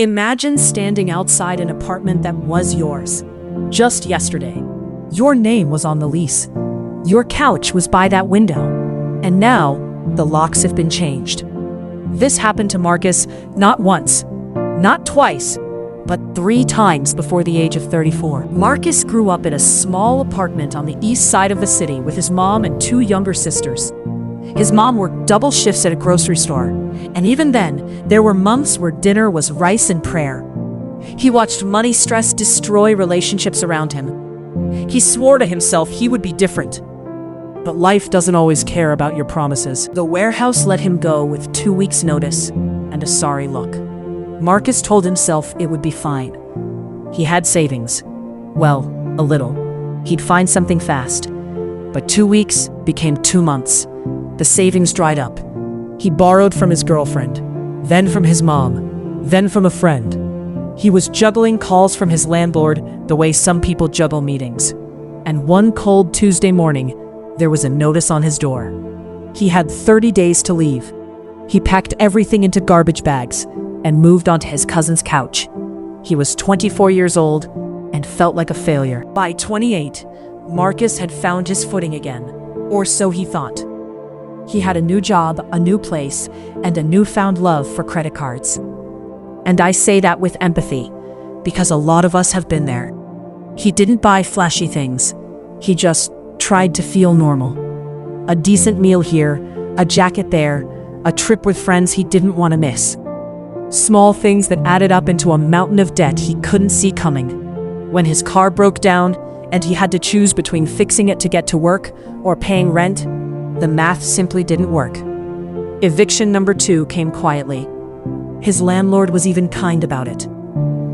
Imagine standing outside an apartment that was yours. Just yesterday, your name was on the lease. Your couch was by that window. And now, the locks have been changed. This happened to Marcus not once, not twice, but 3 times before the age of 34. Marcus grew up in a small apartment on the east side of the city with his mom and 2 younger sisters. His mom worked double shifts at a grocery store, and even then, there were months where dinner was rice and prayer. He watched money stress destroy relationships around him. He swore to himself he would be different. But life doesn't always care about your promises. The warehouse let him go with 2 weeks' notice and a sorry look. Marcus told himself it would be fine. He had savings. Well, a little. He'd find something fast. But 2 weeks became 2 months. The savings dried up. He borrowed from his girlfriend, then from his mom, then from a friend. He was juggling calls from his landlord the way some people juggle meetings. And one cold Tuesday morning, there was a notice on his door. He had 30 days to leave. He packed everything into garbage bags and moved onto his cousin's couch. He was 24 years old and felt like a failure. By 28, Marcus had found his footing again, or so he thought. He had a new job, a new place, and a newfound love for credit cards. And I say that with empathy, because a lot of us have been there. He didn't buy flashy things. He just tried to feel normal. A decent meal here, a jacket there, a trip with friends he didn't want to miss. Small things that added up into a mountain of debt he couldn't see coming. When his car broke down and he had to choose between fixing it to get to work or paying rent, the math simply didn't work. Eviction number 2 came quietly. His landlord was even kind about it.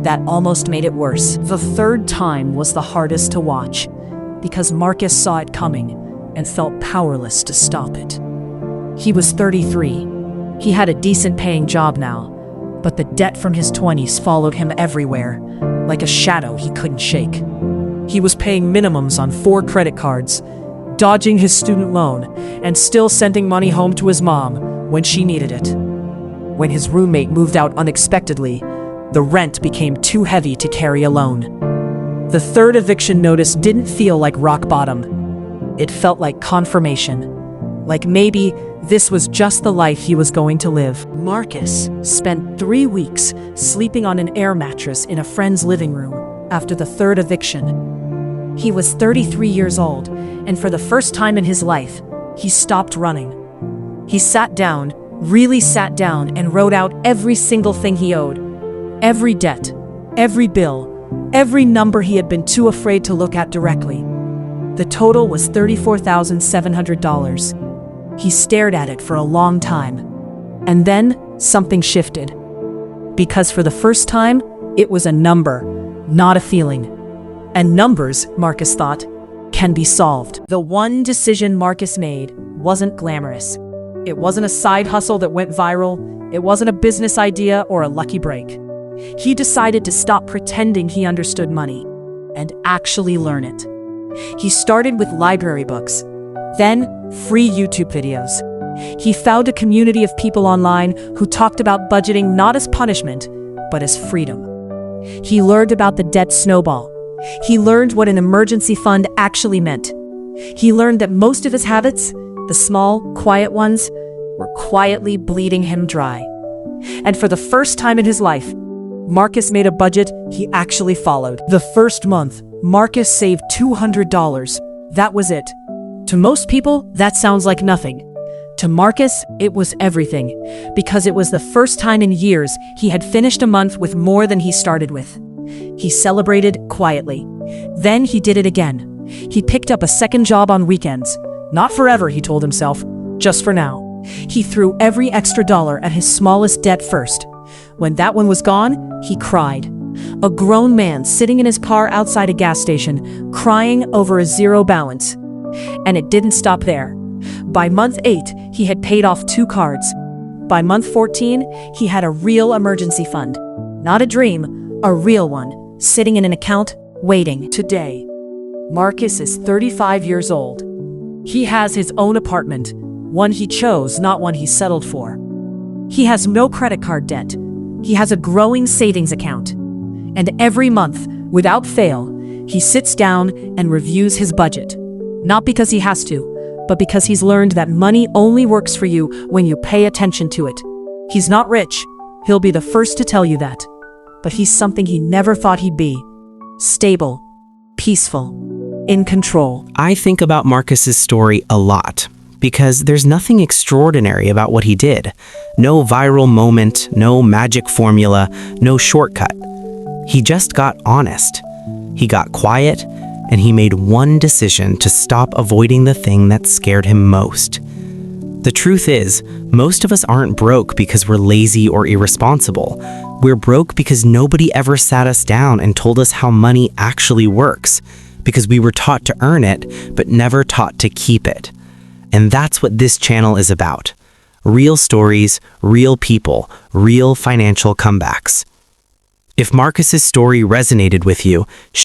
That almost made it worse. The 3rd time was the hardest to watch, because Marcus saw it coming and felt powerless to stop it. He was 33. He had a decent paying job now, but the debt from his 20s followed him everywhere, like a shadow he couldn't shake. He was paying minimums on 4 credit cards, dodging his student loan, and still sending money home to his mom when she needed it. When his roommate moved out unexpectedly, the rent became too heavy to carry alone. The 3rd eviction notice didn't feel like rock bottom. It felt like confirmation. Like maybe this was just the life he was going to live. Marcus spent 3 weeks sleeping on an air mattress in a friend's living room after the 3rd eviction. He was 33 years old, and for the first time in his life, he stopped running. He sat down, really sat down, and wrote out every single thing he owed. Every debt, every bill, every number he had been too afraid to look at directly. The total was $34,700. He stared at it for a long time. And then something shifted. Because for the first time, it was a number, not a feeling. And numbers, Marcus thought, can be solved. The one decision Marcus made wasn't glamorous. It wasn't a side hustle that went viral. It wasn't a business idea or a lucky break. He decided to stop pretending he understood money and actually learn it. He started with library books, then free YouTube videos. He found a community of people online who talked about budgeting not as punishment, but as freedom. He learned about the debt snowball. He learned what an emergency fund actually meant. He learned that most of his habits, the small, quiet ones, were quietly bleeding him dry. And for the first time in his life, Marcus made a budget he actually followed. The first month, Marcus saved $200. That was it. To most people, that sounds like nothing. To Marcus, it was everything, because it was the first time in years he had finished a month with more than he started with. He celebrated quietly. Then he did it again. He picked up a second job on weekends. Not forever, he told himself, just for now. He threw every extra dollar at his smallest debt first. When that one was gone, he cried. A grown man sitting in his car outside a gas station, crying over a zero balance. And it didn't stop there. By month 8, he had paid off 2 cards. By month 14, he had a real emergency fund. Not a dream, a real one, sitting in an account, waiting. Today, Marcus is 35 years old. He has his own apartment, one he chose, not one he settled for. He has no credit card debt. He has a growing savings account. And every month, without fail, he sits down and reviews his budget. Not because he has to, but because he's learned that money only works for you when you pay attention to it. He's not rich. He'll be the first to tell you that. But he's something he never thought he'd be. Stable, peaceful, in control. I think about Marcus's story a lot because there's nothing extraordinary about what he did. No viral moment, no magic formula, no shortcut. He just got honest. He got quiet, and he made one decision to stop avoiding the thing that scared him most. The truth is, most of us aren't broke because we're lazy or irresponsible. We're broke because nobody ever sat us down and told us how money actually works, because we were taught to earn it, but never taught to keep it. And that's what this channel is about. Real stories, real people, real financial comebacks. If Marcus's story resonated with you,